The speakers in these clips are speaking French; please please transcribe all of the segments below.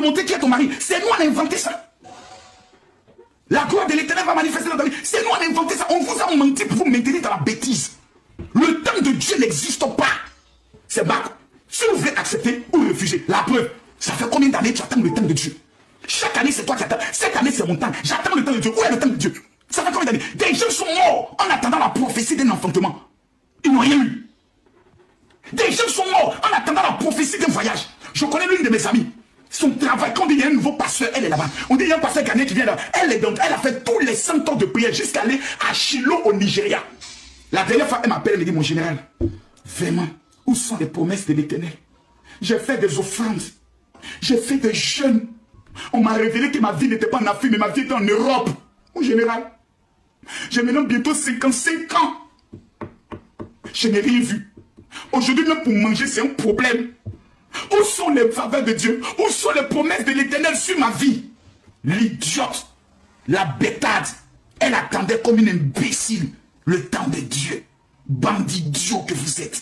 montrer qui est ton mari. C'est nous, on a inventé ça. La gloire de l'Éternel va manifester dans ta vie. C'est nous, on a inventé ça. On vous a menti pour vous maintenir dans la bêtise. Le temps de Dieu n'existe pas. C'est bas. Si vous voulez accepter ou refuser, la preuve, ça fait combien d'années tu attends le temps de Dieu? Chaque année, c'est toi qui attends. Cette année, c'est mon temps. J'attends le temps de Dieu. Où est le temps de Dieu? Ça fait combien d'années? Des gens sont morts en attendant la prophétie d'un enfantement. Ils n'ont rien eu. Des gens sont morts en attendant la prophétie d'un voyage. Je connais l'une de mes amies. Son travail, quand il y a un nouveau pasteur, elle est là-bas. On dit il y a un pasteur ghanéen qui vient là. Elle a fait tous les 100 ans de prière jusqu'à aller à Shiloh au Nigeria. La dernière fois, elle m'appelle, elle me dit, mon général, vraiment, où sont les promesses de l'Éternel? J'ai fait des offrandes. J'ai fait des jeûnes. On m'a révélé que ma vie n'était pas en Afrique, mais ma vie était en Europe. Mon général, j'ai maintenant bientôt 55 ans. Je n'ai rien vu. Aujourd'hui, même pour manger, c'est un problème. Où sont les faveurs de Dieu? Où sont les promesses de l'Éternel sur ma vie? L'idiote, la bêtade, elle attendait comme une imbécile le temps de Dieu. Bandit idiot que vous êtes.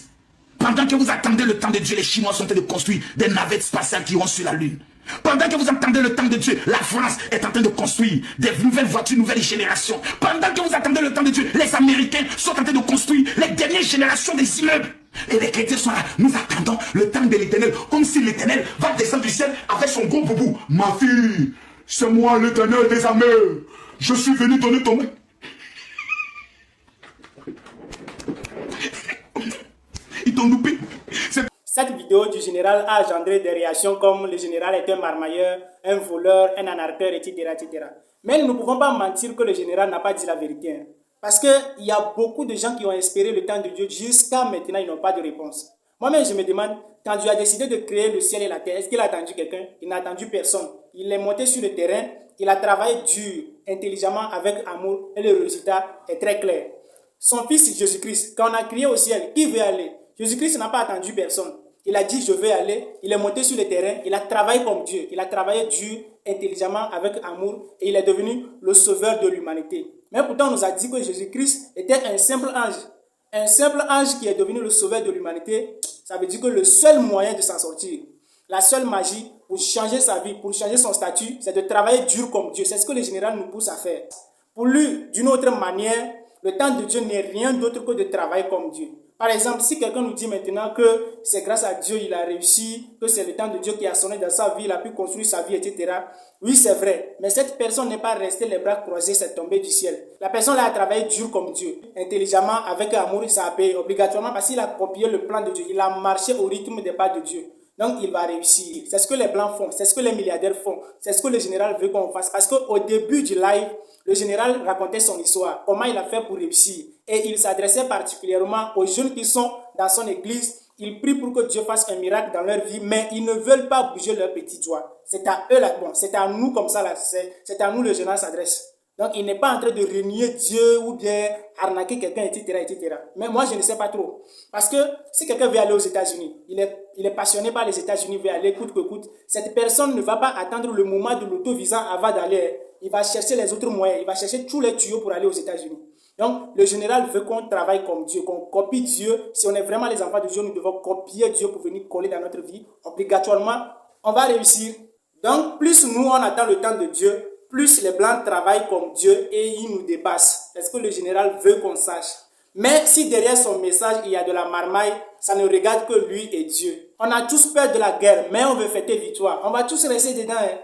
Pendant que vous attendez le temps de Dieu, les Chinois sont en train de construire des navettes spatiales qui vont sur la Lune. Pendant que vous attendez le temps de Dieu, la France est en train de construire des nouvelles voitures, nouvelles générations. Pendant que vous attendez le temps de Dieu, les Américains sont en train de construire les dernières générations des immeubles. Et les chrétiens sont là. Nous attendons le temps de l'Éternel. Comme si l'Éternel va descendre du ciel avec son gros boubou. Ma fille, c'est moi l'Éternel des armées. Je suis venu donner ton main. Ils t'ont loupé. Cette vidéo du général a engendré des réactions comme le général est un marmailleur, un voleur, un anarcheur, etc., etc. Mais nous ne pouvons pas mentir que le général n'a pas dit la vérité. Hein. Parce qu'il y a beaucoup de gens qui ont espéré le temps de Dieu. Jusqu'à maintenant, ils n'ont pas de réponse. Moi-même, je me demande, quand Dieu a décidé de créer le ciel et la terre, est-ce qu'il a attendu quelqu'un? Il n'a attendu personne. Il est monté sur le terrain, il a travaillé dur, intelligemment, avec amour, et le résultat est très clair. Son fils Jésus-Christ, quand on a crié au ciel, qui veut aller? Jésus-Christ n'a pas attendu personne. Il a dit, je vais aller. Il est monté sur le terrain. Il a travaillé comme Dieu. Il a travaillé dur, intelligemment, avec amour. Et il est devenu le sauveur de l'humanité. Mais pourtant, on nous a dit que Jésus-Christ était un simple ange. Un simple ange qui est devenu le sauveur de l'humanité. Ça veut dire que le seul moyen de s'en sortir, la seule magie pour changer sa vie, pour changer son statut, c'est de travailler dur comme Dieu. C'est ce que le général nous pousse à faire. Pour lui, d'une autre manière, le temps de Dieu n'est rien d'autre que de travailler comme Dieu. Par exemple, si quelqu'un nous dit maintenant que c'est grâce à Dieu il a réussi, que c'est le temps de Dieu qui a sonné dans sa vie, il a pu construire sa vie, etc. Oui, c'est vrai. Mais cette personne n'est pas restée les bras croisés, c'est tombé du ciel. La personne a travaillé dur comme Dieu, intelligemment, avec amour, ça a payé obligatoirement parce qu'il a copié le plan de Dieu. Il a marché au rythme des pas de Dieu. Donc, il va réussir. C'est ce que les Blancs font. C'est ce que les milliardaires font. C'est ce que le général veut qu'on fasse. Parce qu'au début du live, le général racontait son histoire. Comment il a fait pour réussir. Et il s'adressait particulièrement aux jeunes qui sont dans son église. Il prie pour que Dieu fasse un miracle dans leur vie. Mais ils ne veulent pas bouger leur petit doigt. C'est à eux là. Bon, c'est à nous comme ça là. C'est à nous le général s'adresse. Donc, il n'est pas en train de renier Dieu ou bien arnaquer quelqu'un, etc., etc. Mais moi, je ne sais pas trop. Parce que si quelqu'un veut aller aux États-Unis, il est passionné par les États-Unis, veut aller coûte que coûte, cette personne ne va pas attendre le moment de l'auto-visa avant d'aller. Il va chercher les autres moyens. Il va chercher tous les tuyaux pour aller aux États-Unis. Donc, le général veut qu'on travaille comme Dieu, qu'on copie Dieu. Si on est vraiment les enfants de Dieu, nous devons copier Dieu pour venir coller dans notre vie. Obligatoirement, on va réussir. Donc, plus nous, on attend le temps de Dieu, plus les Blancs travaillent comme Dieu et ils nous dépassent. C'est ce que le général veut qu'on sache. Mais si derrière son message, il y a de la marmaille, ça ne regarde que lui et Dieu. On a tous peur de la guerre, mais on veut fêter victoire. On va tous rester dedans. Hein.